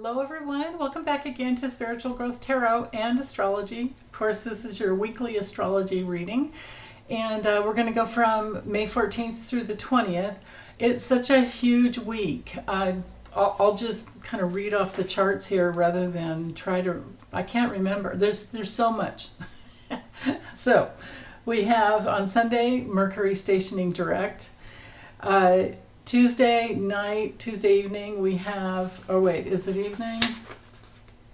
Hello everyone, welcome back again to Spiritual Growth Tarot and Astrology. Of course, this is your weekly astrology reading, and we're going to go from May 14th through the 20th. It's such a huge week. I'll just kind of read off the charts here rather than try to, I can't remember. There's so much. So, we have on Sunday, Mercury stationing direct. Tuesday evening, we have, oh wait, is it evening?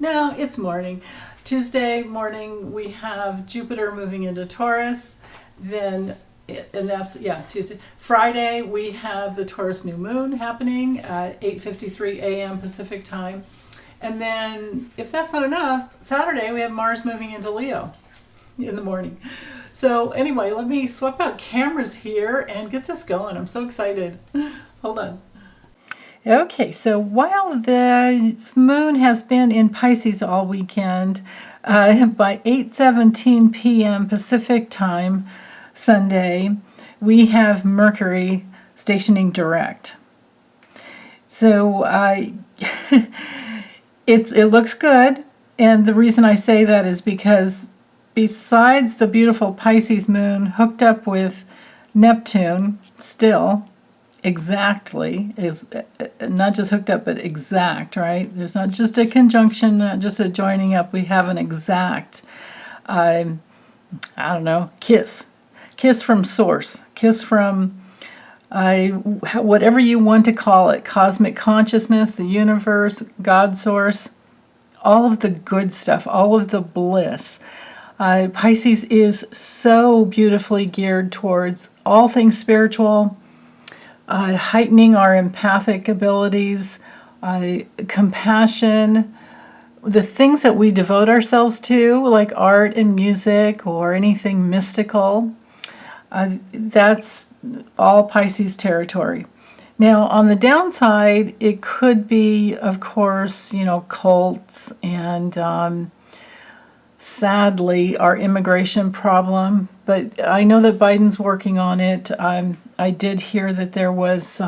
No, it's morning. Tuesday morning, we have Jupiter moving into Taurus. Then, and that's, yeah, Tuesday. Friday, we have the Taurus new moon happening at 8:53 a.m. Pacific time. And then, if that's not enough, Saturday, we have Mars moving into Leo in the morning. So anyway, let me swap out cameras here and get this going. I'm so excited. Hold on. Okay, so while the moon has been in Pisces all weekend, by 8:17 p.m. Pacific time, Sunday, we have Mercury stationing direct. So it looks good, and the reason I say that is because besides the beautiful Pisces moon hooked up with Neptune, still exactly, is not just hooked up, but exact, right? There's not just a conjunction, not just a joining up. We have an exact, I don't know, kiss from source, kiss from whatever you want to call it, cosmic consciousness, the universe, God source, all of the good stuff, all of the bliss. Pisces is so beautifully geared towards all things spiritual, heightening our empathic abilities, compassion, the things that we devote ourselves to, like art and music or anything mystical. That's all Pisces territory. Now, on the downside, it could be, of course, cults and sadly, our immigration problem, but I know that Biden's working on it. I did hear that there was,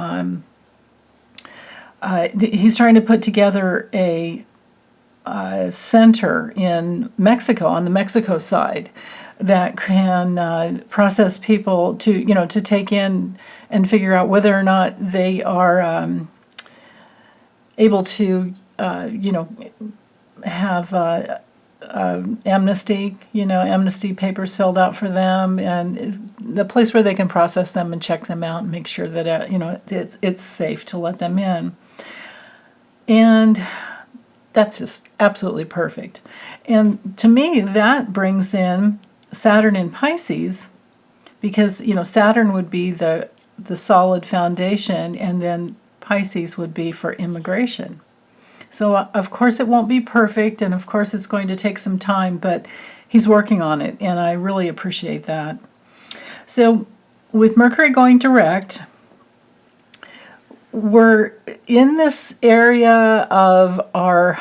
he's trying to put together a center in Mexico, on the Mexico side, that can process people to take in and figure out whether or not they are able to, have amnesty papers filled out for them, and the place where they can process them and check them out and make sure that it's safe to let them in. And that's just absolutely perfect. And to me, that brings in Saturn in Pisces, because Saturn would be the solid foundation, and then Pisces would be for immigration. So, of course, it won't be perfect, and of course, it's going to take some time, but he's working on it, and I really appreciate that. So, with Mercury going direct, we're in this area of our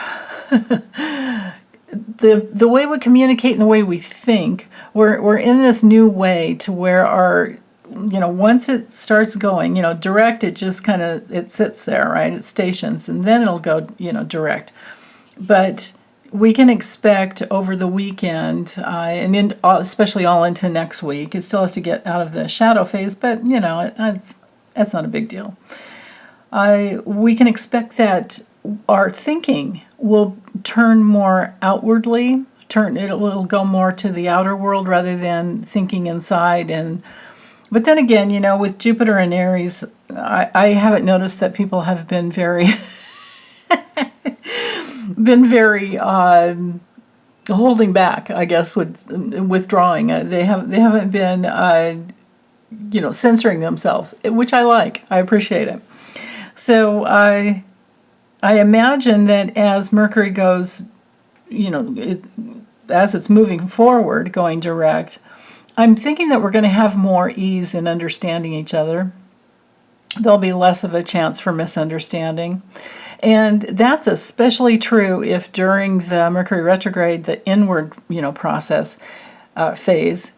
the way we communicate and the way we think. We're in this new way to where our once it starts going, direct, it just kind of, it sits there, right? It stations, and then it'll go, direct. But we can expect over the weekend, and especially all into next week, it still has to get out of the shadow phase, but, that's not a big deal. We can expect that our thinking will turn more outwardly, it will go more to the outer world rather than thinking inside. But then again, with Jupiter and Aries, I haven't noticed that people have been very, holding back, I guess, with withdrawing. They haven't been, censoring themselves, which I like. I appreciate it. So I imagine that as Mercury goes, as it's moving forward, going direct, I'm thinking that we're going to have more ease in understanding each other. There'll be less of a chance for misunderstanding. And that's especially true if during the Mercury retrograde, the inward, process phase,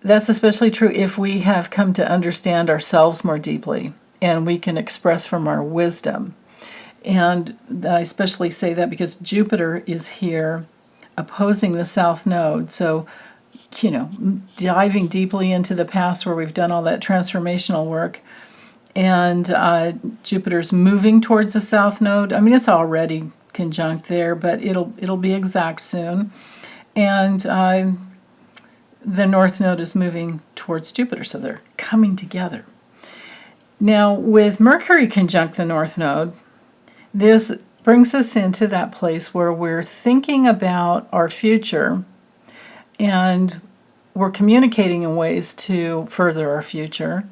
that's especially true if we have come to understand ourselves more deeply and we can express from our wisdom. And I especially say that because Jupiter is here opposing the South Node. So, you know, diving deeply into the past where we've done all that transformational work. And Jupiter's moving towards the South Node. I mean, it's already conjunct there, but it'll be exact soon. And the North Node is moving towards Jupiter, so they're coming together. Now, with Mercury conjunct the North Node, this brings us into that place where we're thinking about our future and we're communicating in ways to further our future.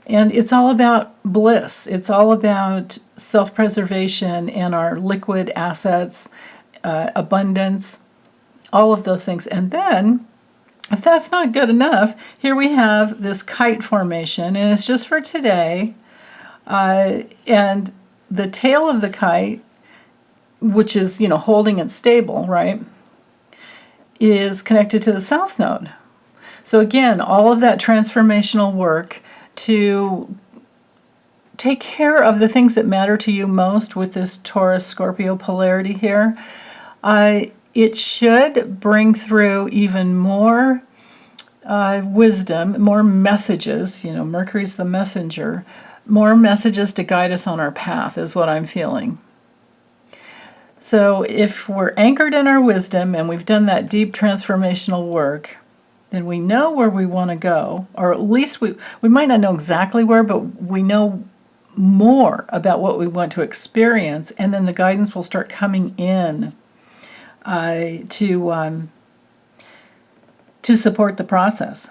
And it's all about bliss. It's all about self-preservation and our liquid assets, abundance, all of those things. And then, if that's not good enough, here we have this kite formation, and it's just for today. And the tail of the kite, which is, you know, holding it stable, right, is connected to the South Node. So again, all of that transformational work to take care of the things that matter to you most with this Taurus-Scorpio polarity here, it should bring through even more wisdom, more messages. You know, Mercury's the messenger. More messages to guide us on our path is what I'm feeling. So if we're anchored in our wisdom and we've done that deep transformational work, then we know where we want to go, or at least we might not know exactly where, but we know more about what we want to experience, and then the guidance will start coming in to support the process.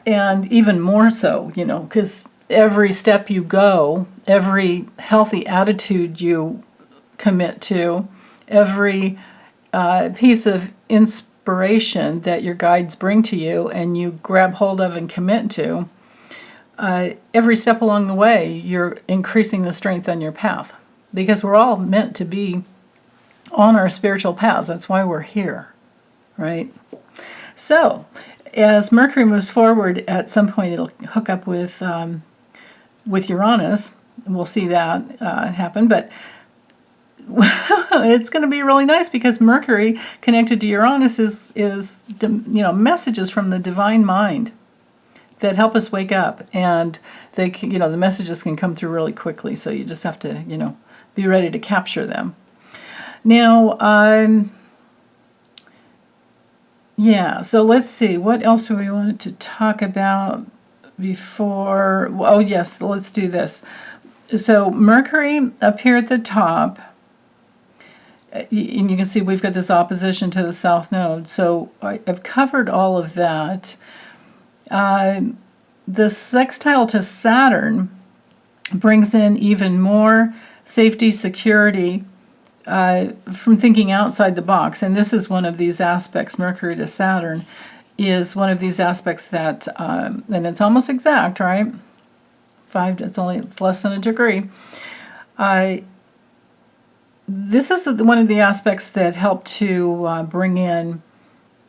And even more so, you know, because every step you go, every healthy attitude you commit to, every piece of inspiration that your guides bring to you and you grab hold of and commit to, every step along the way, you're increasing the strength on your path. Because we're all meant to be on our spiritual paths. That's why we're here, right? So, as Mercury moves forward, at some point it'll hook up with Uranus. We'll see that happen, but it's going to be really nice because Mercury connected to Uranus is you know, messages from the divine mind that help us wake up, and they can, you know, the messages can come through really quickly. So you just have to, you know, be ready to capture them. Now, yeah. So let's see, what else do we want to talk about before? Oh yes, let's do this. So Mercury up here at the top. And you can see we've got this opposition to the South Node. So I've covered all of that. The sextile to Saturn brings in even more safety, security from thinking outside the box. And this is one of these aspects, Mercury to Saturn is one of these aspects that, and it's almost exact, right? It's less than a degree. This is one of the aspects that help to bring in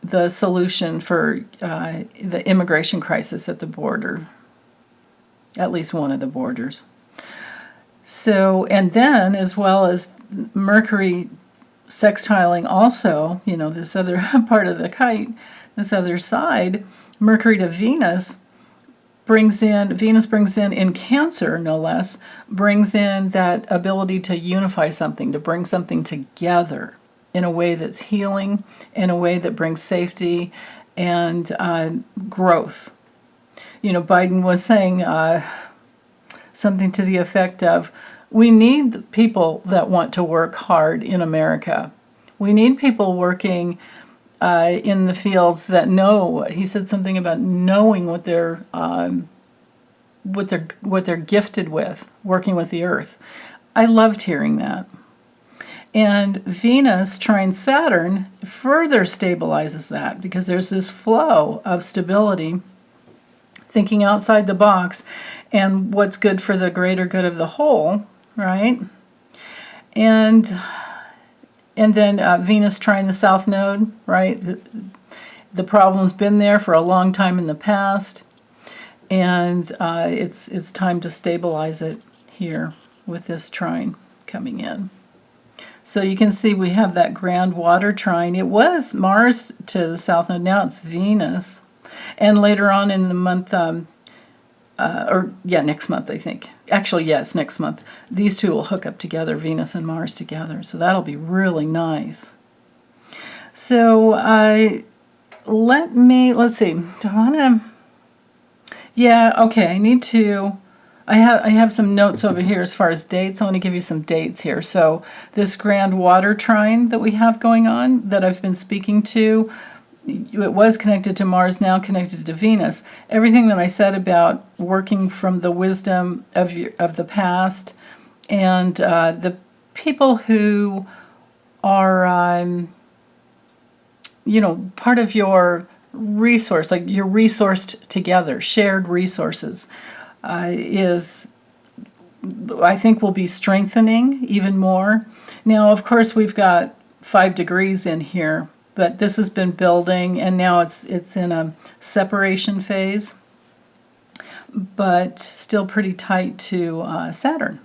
the solution for the immigration crisis at the border, at least one of the borders. So, and then as well as Mercury sextiling also, you know, this other part of the kite, this other side, Mercury to Venus brings in Cancer, no less, brings in that ability to unify something, to bring something together in a way that's healing, in a way that brings safety and growth. You know, Biden was saying something to the effect of, we need people that want to work hard in America. We need people working in the fields that know. He said something about knowing what they're gifted with, working with the earth. I loved hearing that. And Venus trine Saturn further stabilizes that because there's this flow of stability, thinking outside the box, and what's good for the greater good of the whole, right? And then Venus trine the South Node, right? The problem's been there for a long time in the past, and it's time to stabilize it here with this trine coming in. So you can see we have that grand water trine. It was Mars to the south, and now it's Venus. And later on in the month, next month, I think. Actually, yes, next month. These two will hook up together, Venus and Mars together. So that'll be really nice. So let's see. Do I want to... Yeah, okay, I need to... I have some notes over here as far as dates. I want to give you some dates here. So this grand water trine that we have going on, that I've been speaking to, it was connected to Mars, now connected to Venus. Everything that I said about working from the wisdom of the past, and the people who are, part of your resource, like you're resourced together, shared resources, I think will be strengthening even more. Now, of course, we've got 5 degrees in here, but this has been building, and now it's in a separation phase, but still pretty tight to Saturn.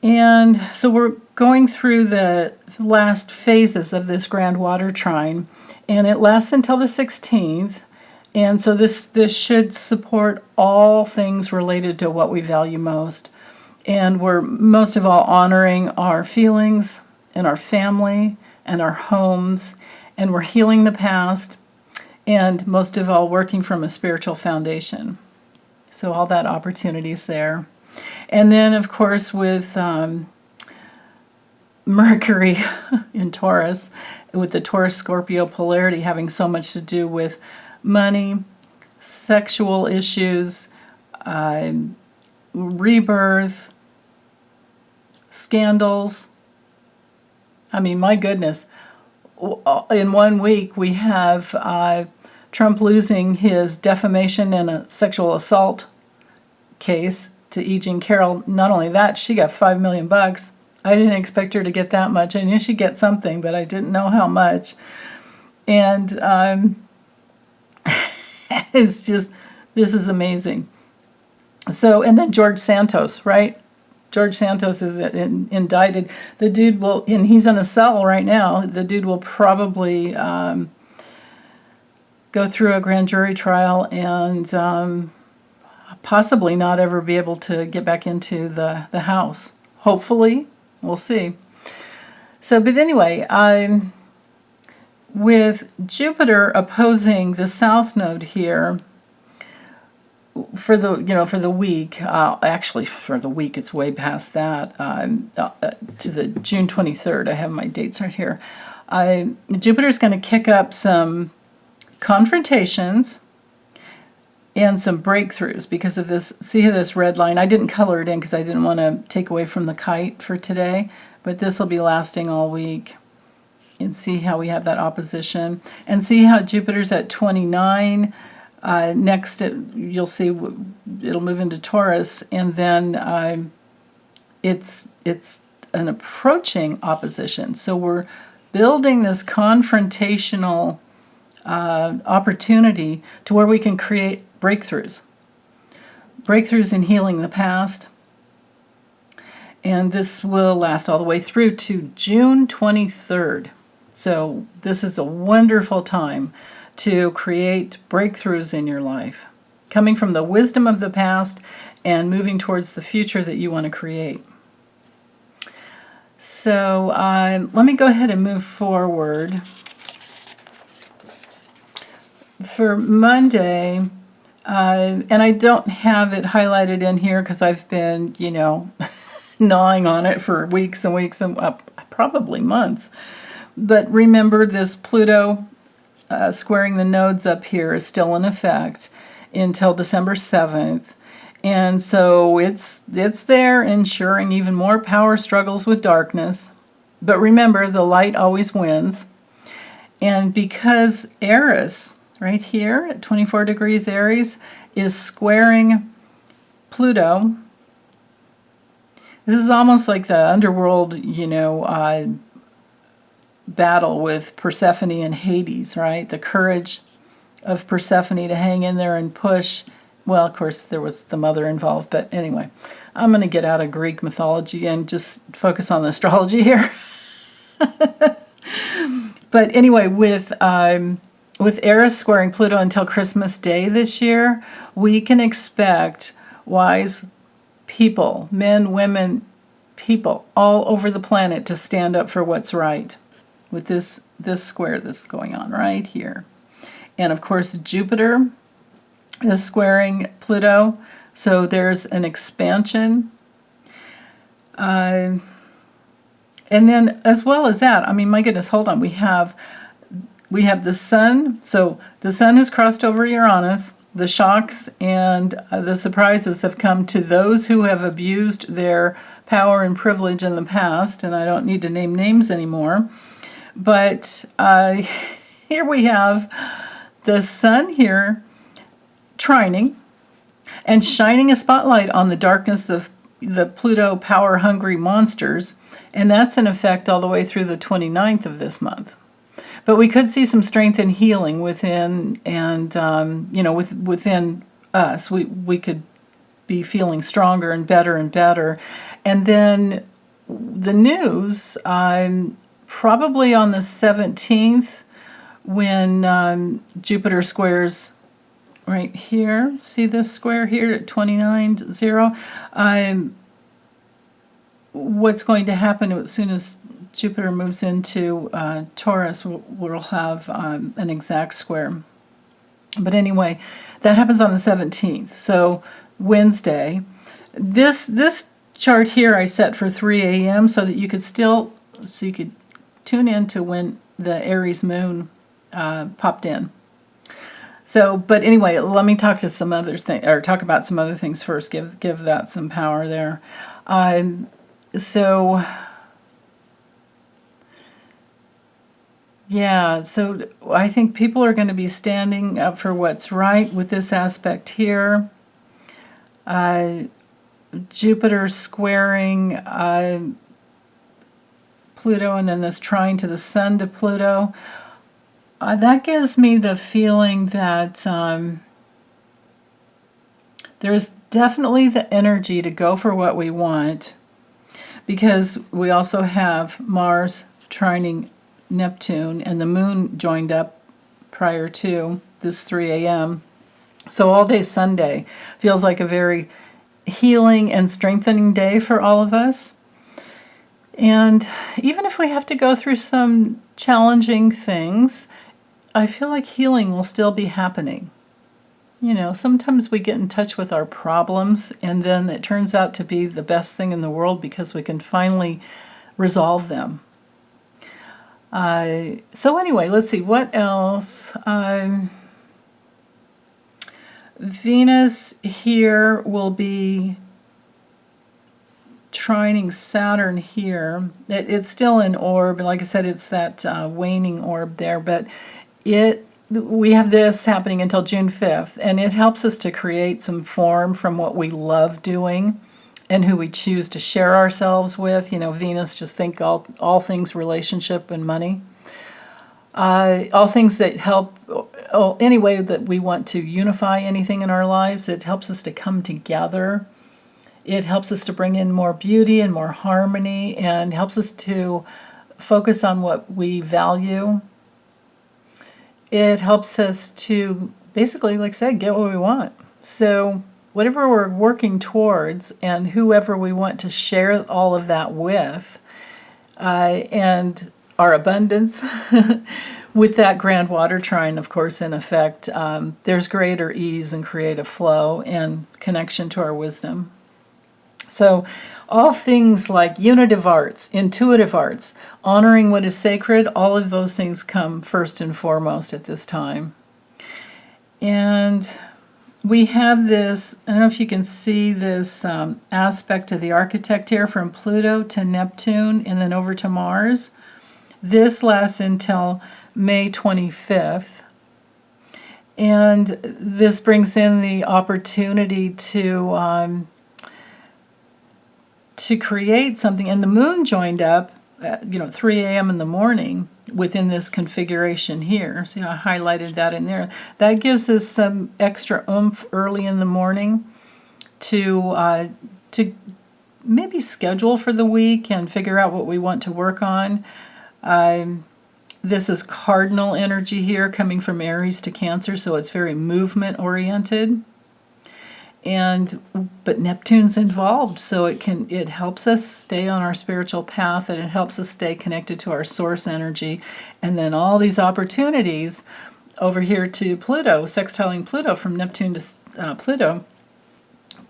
And so we're going through the last phases of this grand water trine, and it lasts until the 16th. And so this should support all things related to what we value most. And we're most of all honoring our feelings and our family and our homes, and we're healing the past, and most of all working from a spiritual foundation. So all that opportunity is there. And then, of course, with Mercury in Taurus, with the Taurus-Scorpio polarity having so much to do with money, sexual issues, rebirth, scandals. I mean, my goodness. In 1 week, we have Trump losing his defamation and a sexual assault case to E. Jean Carroll. Not only that, she got $5 million. I didn't expect her to get that much. I knew she'd get something, but I didn't know how much. And it's just, this is amazing. So, and then George Santos, right? George Santos is indicted. The dude will, and he's in a cell right now, the dude will probably go through a grand jury trial and possibly not ever be able to get back into the House. Hopefully, we'll see. So, but anyway, with Jupiter opposing the South Node here, for the week, actually for the week, it's way past that, to the June 23rd. I have my dates right here. Jupiter's going to kick up some confrontations and some breakthroughs because of this. See this red line? I didn't color it in because I didn't want to take away from the kite for today, but this will be lasting all week. And see how we have that opposition, and see how Jupiter's at 29. Next, you'll see it'll move into Taurus, and then it's an approaching opposition. So we're building this confrontational opportunity to where we can create breakthroughs in healing the past. And this will last all the way through to June 23rd. So this is a wonderful time to create breakthroughs in your life, coming from the wisdom of the past and moving towards the future that you want to create. So let me go ahead and move forward. For Monday, and I don't have it highlighted in here because I've been, gnawing on it for weeks and weeks and probably months. But remember, this Pluto squaring the nodes up here is still in effect until December 7th. And so it's there, ensuring even more power struggles with darkness. But remember, the light always wins. And because Eris, right here at 24 degrees Aries, is squaring Pluto, this is almost like the underworld, battle with Persephone and Hades, right? The courage of Persephone to hang in there and push well, of course, there was the mother involved, but anyway, I'm going to get out of Greek mythology and just focus on the astrology here. But anyway, with Eris squaring Pluto until Christmas Day this year, we can expect wise people, men, women, people all over the planet to stand up for what's right with this square that's going on right here. And of course, Jupiter is squaring Pluto, so there's an expansion. And then as well as that, I mean, my goodness, hold on. We have the sun. So the sun has crossed over Uranus. The shocks and the surprises have come to those who have abused their power and privilege in the past, and I don't need to name names anymore. But here we have the sun here trining and shining a spotlight on the darkness of the Pluto power-hungry monsters, and that's in effect all the way through the 29th of this month. But we could see some strength and healing within, and within us. We could be feeling stronger and better and better. And then the news, probably on the 17th, when Jupiter squares right here. See this square here at 29.0? What's going to happen as soon as Jupiter moves into Taurus, we'll have an exact square. But anyway, that happens on the 17th. So Wednesday. This chart here I set for 3 a.m. so that you could tune in to when the Aries moon popped in. So, but anyway, let me talk to some other thing, or talk about some other things first. Give that some power there. Yeah, so I think people are going to be standing up for what's right with this aspect here. Jupiter squaring Pluto, and then this trine to the sun to Pluto. That gives me the feeling that there's definitely the energy to go for what we want, because we also have Mars trining Neptune, and the moon joined up prior to this 3 a.m. So all day Sunday feels like a very healing and strengthening day for all of us. And even if we have to go through some challenging things, I feel like healing will still be happening. You know, sometimes we get in touch with our problems, and then it turns out to be the best thing in the world because we can finally resolve them. So anyway, let's see, what else? Venus here will be trining Saturn here. It's still an orb, and like I said, it's that waning orb there, but we have this happening until June 5th, and it helps us to create some form from what we love doing and who we choose to share ourselves with. You know, Venus, just think all things relationship and money. All things that help, any way that we want to unify anything in our lives. It helps us to come together. It helps us to bring in more beauty and more harmony, and helps us to focus on what we value. It helps us to basically, like I said, get what we want. So whatever we're working towards and whoever we want to share all of that with, and our abundance, with that grand water trine, of course, in effect, there's greater ease and creative flow and connection to our wisdom. So all things like unitive arts, intuitive arts, honoring what is sacred, all of those things come first and foremost at this time. And we have this, I don't know if you can see this aspect of the architect here from Pluto to Neptune and then over to Mars. This lasts until May 25th. And this brings in the opportunity to create something. And the moon joined up 3 a.m. in the morning within this configuration here. See how I highlighted that in there? That gives us some extra oomph early in the morning to maybe schedule for the week and figure out what we want to work on. This is cardinal energy here coming from Aries to Cancer, so it's very movement oriented. But Neptune's involved, so it helps us stay on our spiritual path, and it helps us stay connected to our source energy. And then all these opportunities over here to Pluto, sextiling Pluto from Neptune to Pluto,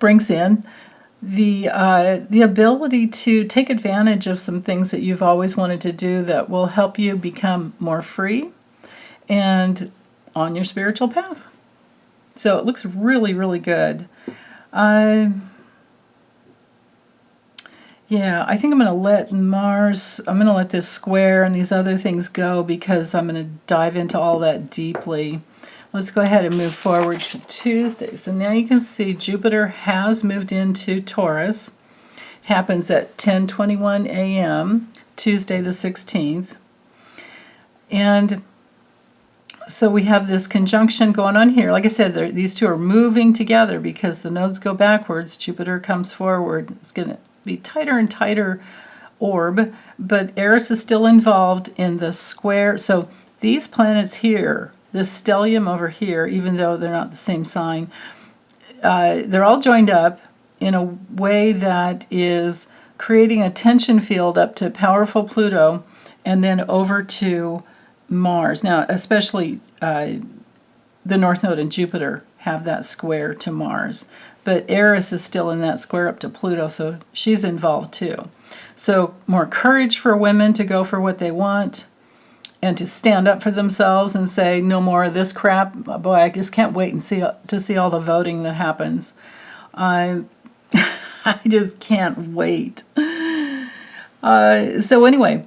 brings in the ability to take advantage of some things that you've always wanted to do that will help you become more free and on your spiritual path. So it looks really, really good. Yeah, I think I'm going to let this square and these other things go because I'm going to dive into all that deeply. Let's go ahead and move forward to Tuesday. So now you can see Jupiter has moved into Taurus. It happens at 10:21 a.m., Tuesday the 16th. And so we have this conjunction going on here. Like I said, these two are moving together because the nodes go backwards. Jupiter comes forward. It's going to be tighter and tighter orb, but Eris is still involved in the square. So these planets here, this stellium over here, even though they're not the same sign, they're all joined up in a way that is creating a tension field up to powerful Pluto and then over to Mars. Now, especially the North Node and Jupiter have that square to Mars, but Eris is still in that square up to Pluto, so she's involved too. So more courage for women to go for what they want and to stand up for themselves and say, no more of this crap. Boy, I just can't wait to see all the voting that happens. I just can't wait. So anyway,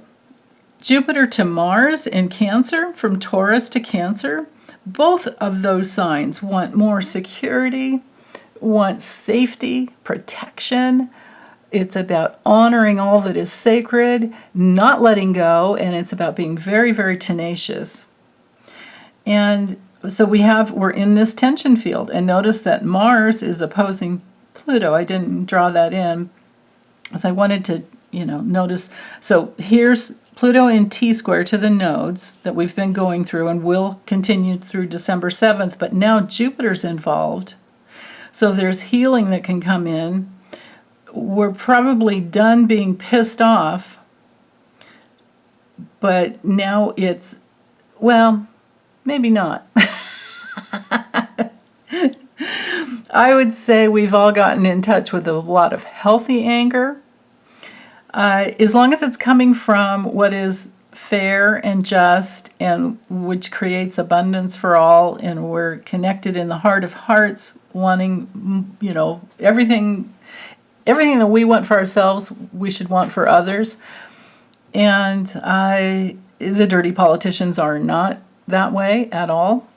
Jupiter to Mars in Cancer, from Taurus to Cancer, both of those signs want more security, want safety, protection. It's about honoring all that is sacred, not letting go, and it's about being very, very tenacious. And so we're in this tension field, and notice that Mars is opposing Pluto. I didn't draw that in, because I wanted to, notice. So here's Pluto in T-square to the nodes that we've been going through and will continue through December 7th, but now Jupiter's involved. So there's healing that can come in. We're probably done being pissed off, but now it's, well, maybe not. I would say we've all gotten in touch with a lot of healthy anger. As long as it's coming from what is fair and just and which creates abundance for all, and we're connected in the heart of hearts, wanting, everything that we want for ourselves, we should want for others. And the dirty politicians are not that way at all.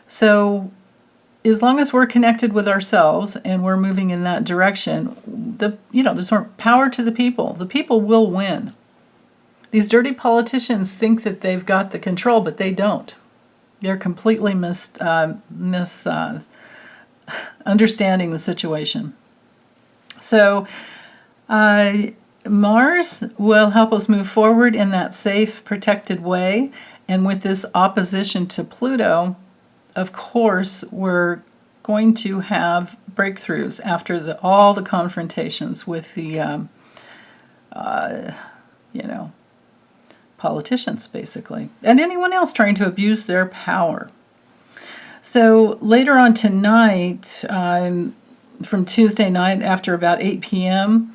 So as long as we're connected with ourselves and we're moving in that direction, there's more power to the people. The people will win. These dirty politicians think that they've got the control, but they don't. They're completely understanding the situation. So Mars will help us move forward in that safe, protected way. And with this opposition to Pluto, of course, we're going to have breakthroughs after all the confrontations with the, politicians, basically, and anyone else trying to abuse their power. So later on tonight, from Tuesday night after about 8 p.m.,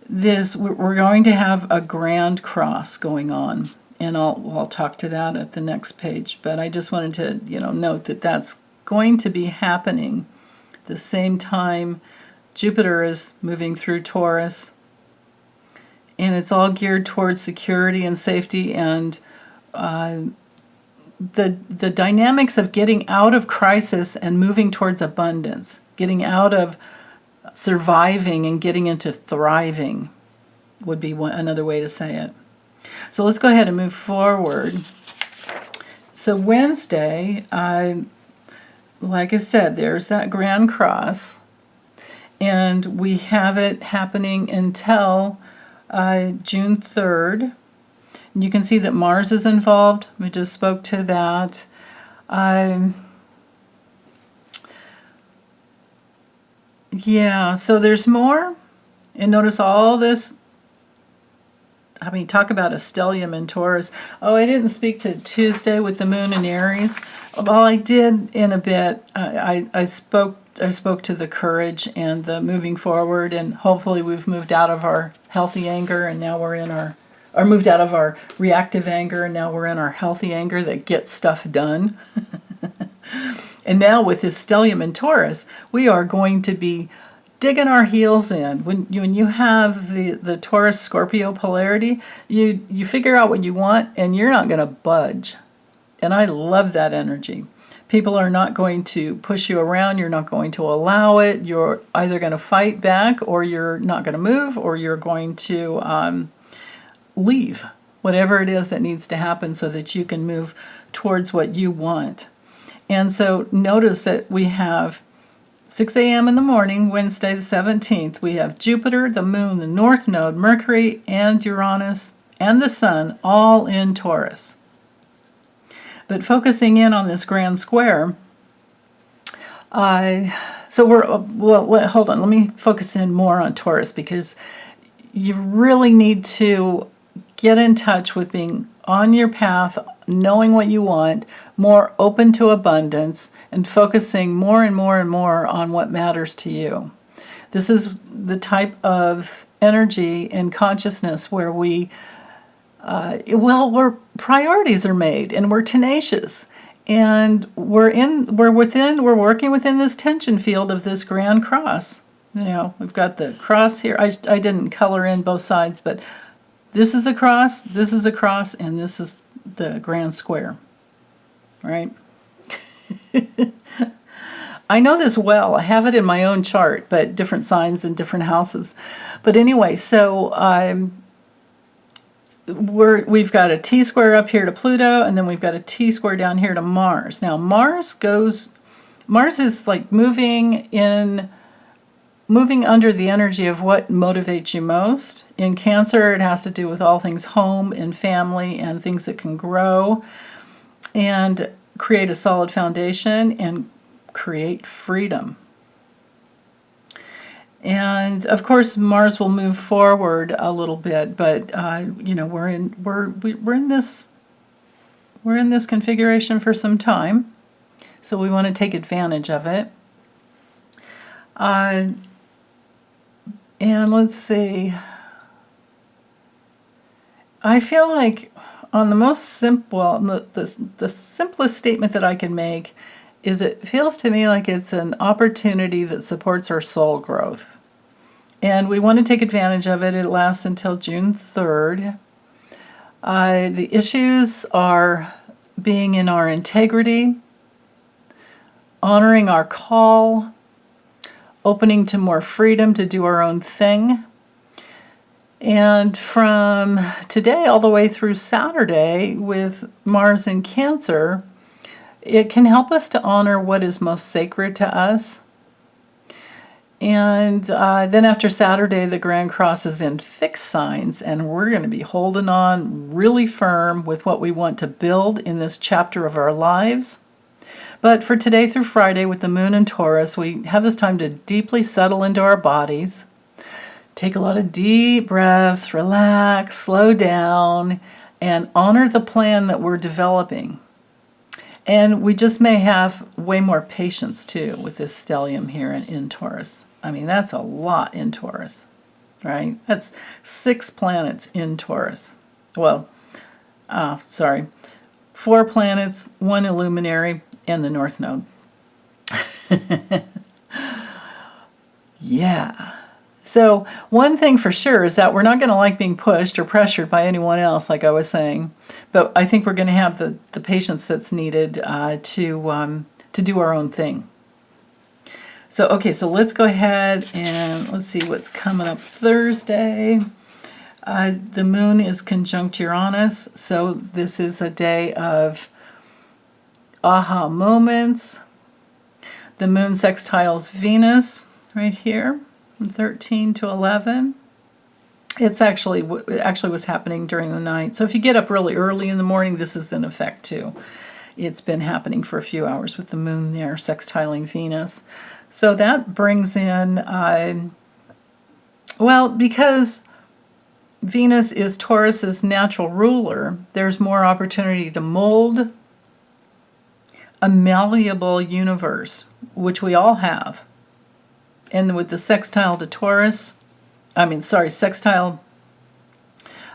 we're going to have a grand cross going on. And I'll talk to that at the next page. But I just wanted to, note that that's going to be happening the same time Jupiter is moving through Taurus. And it's all geared towards security and safety and the dynamics of getting out of crisis and moving towards abundance, getting out of surviving and getting into thriving would be another way to say it. So let's go ahead and move forward. So Wednesday, like I said, there's that Grand Cross, and we have it happening until June 3rd. And you can see that Mars is involved. We just spoke to that. Yeah, so there's more. And notice all this. I mean, talk about a stellium in Taurus. Oh, I didn't speak to Tuesday with the moon in Aries. Well, I did in a bit. I spoke to the courage and the moving forward, and hopefully we've moved out of our healthy anger, and now we're in our, or moved out of our reactive anger, and now we're in our healthy anger that gets stuff done. And now with this stellium in Taurus, we are going to be digging our heels in. When you have the Taurus Scorpio polarity, you figure out what you want and you're not going to budge. And I love that energy. People are not going to push you around. You're not going to allow it. You're either going to fight back, or you're not going to move, or you're going to leave. Whatever it is that needs to happen so that you can move towards what you want. And so notice that we have 6 a.m. in the morning, Wednesday the 17th, we have Jupiter, the moon, the north node, Mercury, and Uranus, and the sun all in Taurus. But focusing in on this grand square, so hold on, let me focus in more on Taurus, because you really need to get in touch with being on your path, knowing what you want, more open to abundance, and focusing more and more and more on what matters to you. This is the type of energy and consciousness where where priorities are made, and we're tenacious, and we're working within this tension field of this grand cross. You know, we've got the cross here. I didn't color in both sides, but this is a cross, and this is the grand square, right? I know this well. I have it in my own chart, but different signs in different houses. But anyway, so we've got a T-square up here to Pluto, and then we've got a T-square down here to Mars. Now, Mars is like moving under the energy of what motivates you most. In Cancer, it has to do with all things home and family and things that can grow and create a solid foundation and create freedom. And of course, Mars will move forward a little bit, but we're in this configuration for some time, so we want to take advantage of it. And let's see. I feel like on the most simple, the simplest statement that I can make is it feels to me like it's an opportunity that supports our soul growth. And we want to take advantage of it. It lasts until June 3rd. The issues are being in our integrity, honoring our call, opening to more freedom to do our own thing. And from today all the way through Saturday with Mars in Cancer, it can help us to honor what is most sacred to us. And then after Saturday, the Grand Cross is in fixed signs, and we're going to be holding on really firm with what we want to build in this chapter of our lives. But for today through Friday with the moon in Taurus, we have this time to deeply settle into our bodies. Take a lot of deep breaths, relax, slow down, and honor the plan that we're developing. And we just may have way more patience too with this stellium here in Taurus. I mean, that's a lot in Taurus, right? That's 6 planets in Taurus. Well, 4 planets, 1 illuminary, and the North Node. Yeah. So one thing for sure is that we're not going to like being pushed or pressured by anyone else, like I was saying. But I think we're going to have the patience that's needed to do our own thing. So let's go ahead and let's see what's coming up Thursday. The moon is conjunct Uranus, so this is a day of aha moments. The moon sextiles Venus right here from 13 to 11. It actually was happening during the night. So if you get up really early in the morning, this is in effect too. It's been happening for a few hours with the moon there sextiling Venus. So that brings in, well, because Venus is Taurus's natural ruler, there's more opportunity to mold a malleable universe, which we all have. And with the sextile to Taurus, sextile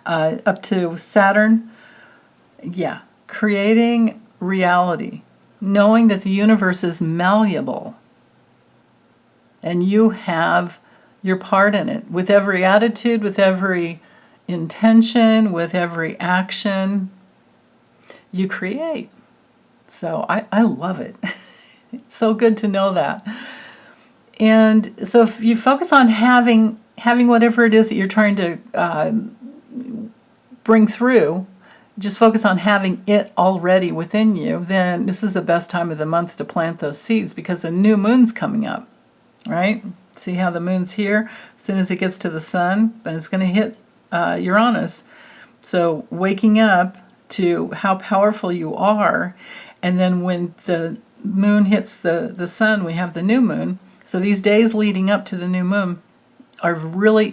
up to Saturn, yeah, creating reality, knowing that the universe is malleable, and you have your part in it with every attitude, with every intention, with every action you create. So I love it. It's so good to know that. And so if you focus on having whatever it is that you're trying to bring through, just focus on having it already within you, then this is the best time of the month to plant those seeds, because the new moon's coming up, right? See how the moon's here? As soon as it gets to the sun, but it's going to hit Uranus. So waking up to how powerful you are, and then when the moon hits the sun, we have the new moon. So these days leading up to the new moon are really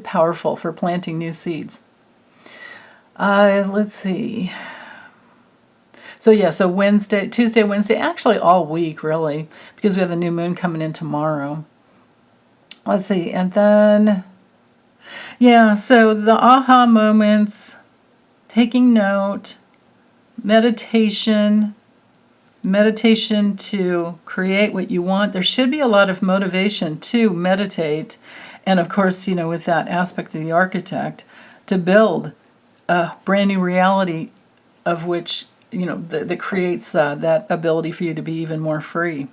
powerful for planting new seeds. Let's see. So yeah, so Tuesday, Wednesday, actually all week really, because we have the new moon coming in tomorrow. Let's see, and then, yeah, so the aha moments, taking note, meditation to create what you want. There should be a lot of motivation to meditate, and of course, with that aspect of the architect, to build a brand new reality of which, that creates that ability for you to be even more free.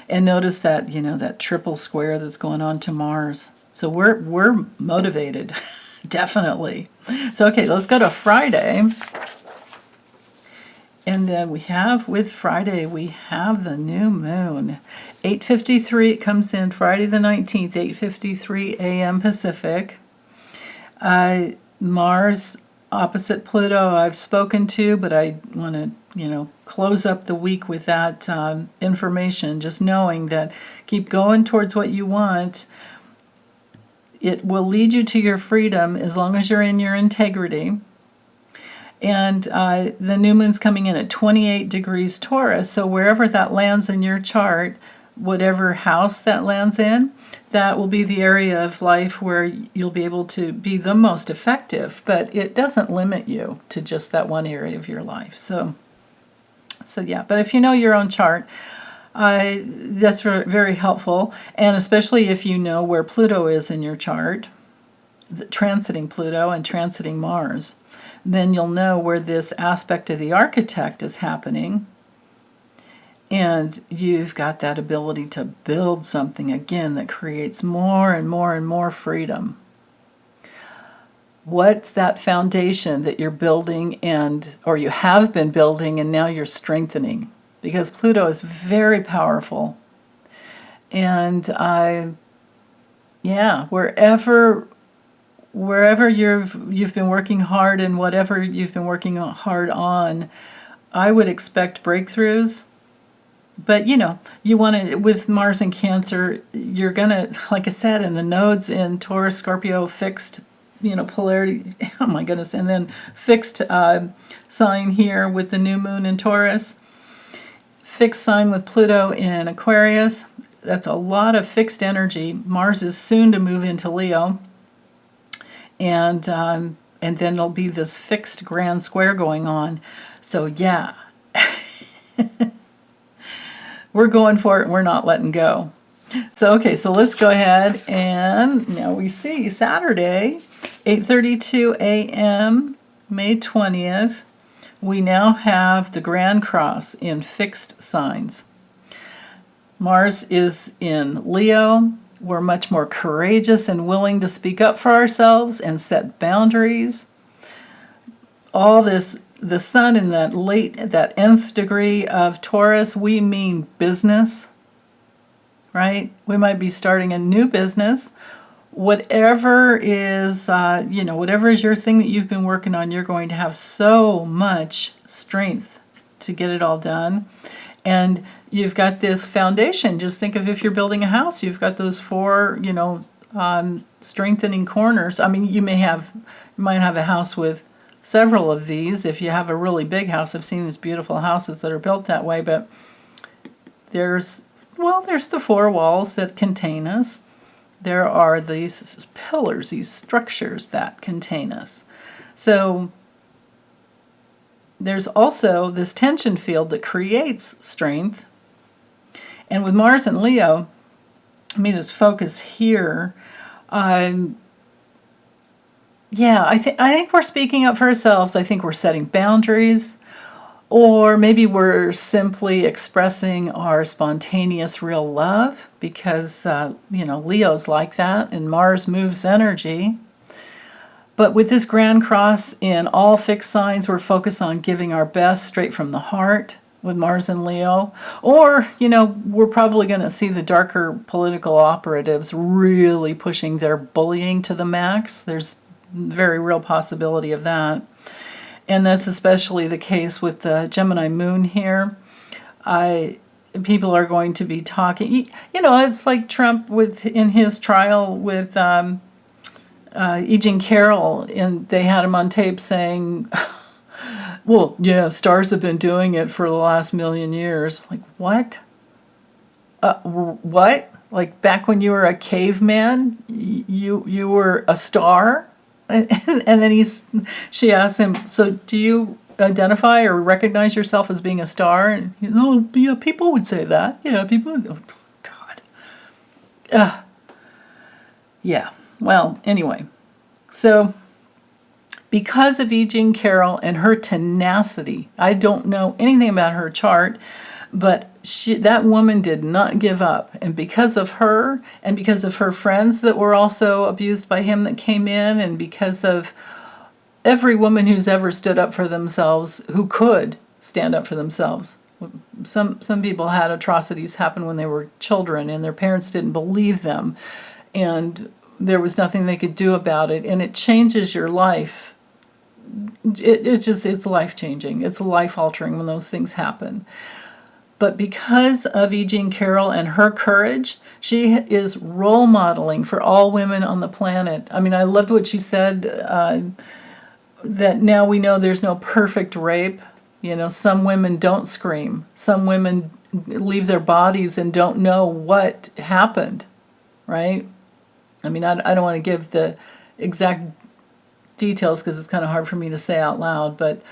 And notice that, that triple square that's going on to Mars. So we're motivated, definitely. So, okay, let's go to Friday. And then with Friday, we have the new moon. 8:53, it comes in Friday the 19th, 8:53 a.m. Pacific. Mars opposite Pluto I've spoken to, but I want to, close up the week with that information, just knowing that keep going towards what you want. It will lead you to your freedom as long as you're in your integrity. And the new moon's coming in at 28 degrees Taurus, so wherever that lands in your chart, whatever house that lands in, that will be the area of life where you'll be able to be the most effective, but it doesn't limit you to just that one area of your life. So yeah, but if you know your own chart, that's very helpful, and especially if you know where Pluto is in your chart, transiting Pluto and transiting Mars, then you'll know where this aspect of the architect is happening, and you've got that ability to build something again that creates more and more and more freedom. What's that foundation that you're building or you have been building and now you're strengthening? Because Pluto is very powerful. And wherever you've been working hard and whatever you've been working hard on, I would expect breakthroughs. But, you want to, with Mars and Cancer, you're going to, like I said, and the nodes in Taurus, Scorpio, fixed, polarity, oh my goodness, and then fixed sign here with the new moon in Taurus, fixed sign with Pluto in Aquarius. That's a lot of fixed energy. Mars is soon to move into Leo. And then there'll be this fixed grand square going on. So, yeah. We're going for it, and we're not letting go. So, okay, so let's go ahead, and now we see Saturday, 8:32 a.m., May 20th. We now have the Grand Cross in fixed signs. Mars is in Leo, We're much more courageous and willing to speak up for ourselves and set boundaries. All this, the sun in that nth degree of Taurus, we mean business, right? We might be starting a new business. Whatever is, whatever is your thing that you've been working on, you're going to have so much strength to get it all done. And you've got this foundation. Just think of if you're building a house, you've got those four, strengthening corners. I mean, you might have a house with several of these. If you have a really big house, I've seen these beautiful houses that are built that way, but there's the four walls that contain us. There are these pillars, these structures that contain us. So there's also this tension field that creates strength. And with Mars and Leo, let me just focus here. I think we're speaking up for ourselves. I think we're setting boundaries. Or maybe we're simply expressing our spontaneous real love because, Leo's like that and Mars moves energy. But with this Grand Cross in all fixed signs, we're focused on giving our best straight from the heart with Mars and Leo. Or, we're probably going to see the darker political operatives really pushing their bullying to the max. There's very real possibility of that. And that's especially the case with the Gemini moon here. People are going to be talking. It's like Trump in his trial with E. Jean Carroll, and they had him on tape saying, "Well, yeah, stars have been doing it for the last million years." Like what? What? Like back when you were a caveman, you were a star? And then she asked him, "So do you identify or recognize yourself as being a star?" And yeah, people would say that. Yeah, people. Oh, God. Yeah. Well, anyway, so because of E. Jean Carroll and her tenacity, I don't know anything about her chart, but that woman did not give up. And because of her, and because of her friends that were also abused by him that came in, and because of every woman who's ever stood up for themselves, who could stand up for themselves. Some people had atrocities happen when they were children, and their parents didn't believe them, and there was nothing they could do about it, and it changes your life. It's life-changing. It's life-altering when those things happen. But because of E. Jean Carroll and her courage, she is role modeling for all women on the planet. I mean, I loved what she said, that now we know there's no perfect rape. Some women don't scream. Some women leave their bodies and don't know what happened, right? I mean, I don't want to give the exact details because it's kind of hard for me to say out loud, but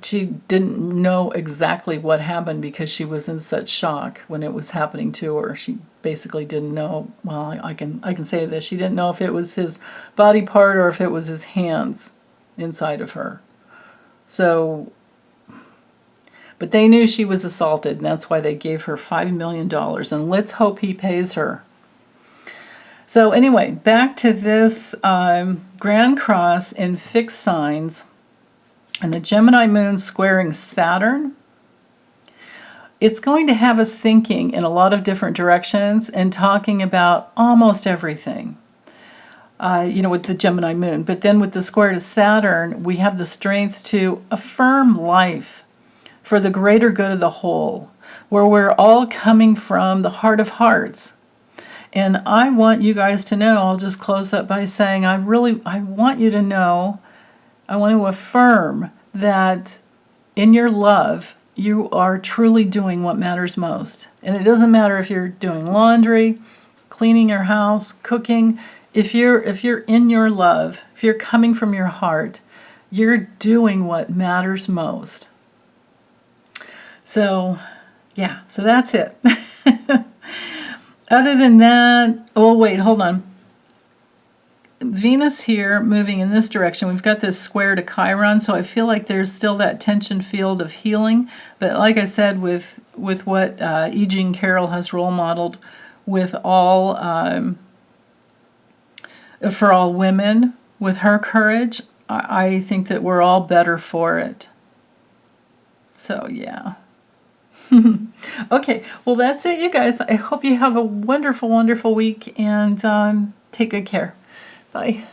she didn't know exactly what happened because she was in such shock when it was happening to her. She basically didn't know. Well, I can say this. She didn't know if it was his body part or if it was his hands inside of her. So, but they knew she was assaulted, and that's why they gave her $5 million. And let's hope he pays her. So anyway, back to this Grand Cross in fixed signs. And the Gemini moon squaring Saturn, it's going to have us thinking in a lot of different directions and talking about almost everything, with the Gemini moon. But then with the square to Saturn, we have the strength to affirm life for the greater good of the whole, where we're all coming from the heart of hearts. And I want you guys to know, I'll just close up by saying, I want you to know, I want to affirm that in your love, you are truly doing what matters most. And it doesn't matter if you're doing laundry, cleaning your house, cooking. If you're in your love, if you're coming from your heart, you're doing what matters most. So, yeah, so that's it. Other than that, oh, wait, hold on. Venus here moving in this direction. We've got this square to Chiron, so I feel like there's still that tension field of healing. But like I said, with what E. Jean Carroll has role modeled, with all, for all women, with her courage, I think that we're all better for it. So, yeah. Okay, well, that's it, you guys. I hope you have a wonderful, wonderful week, and take good care. Bye.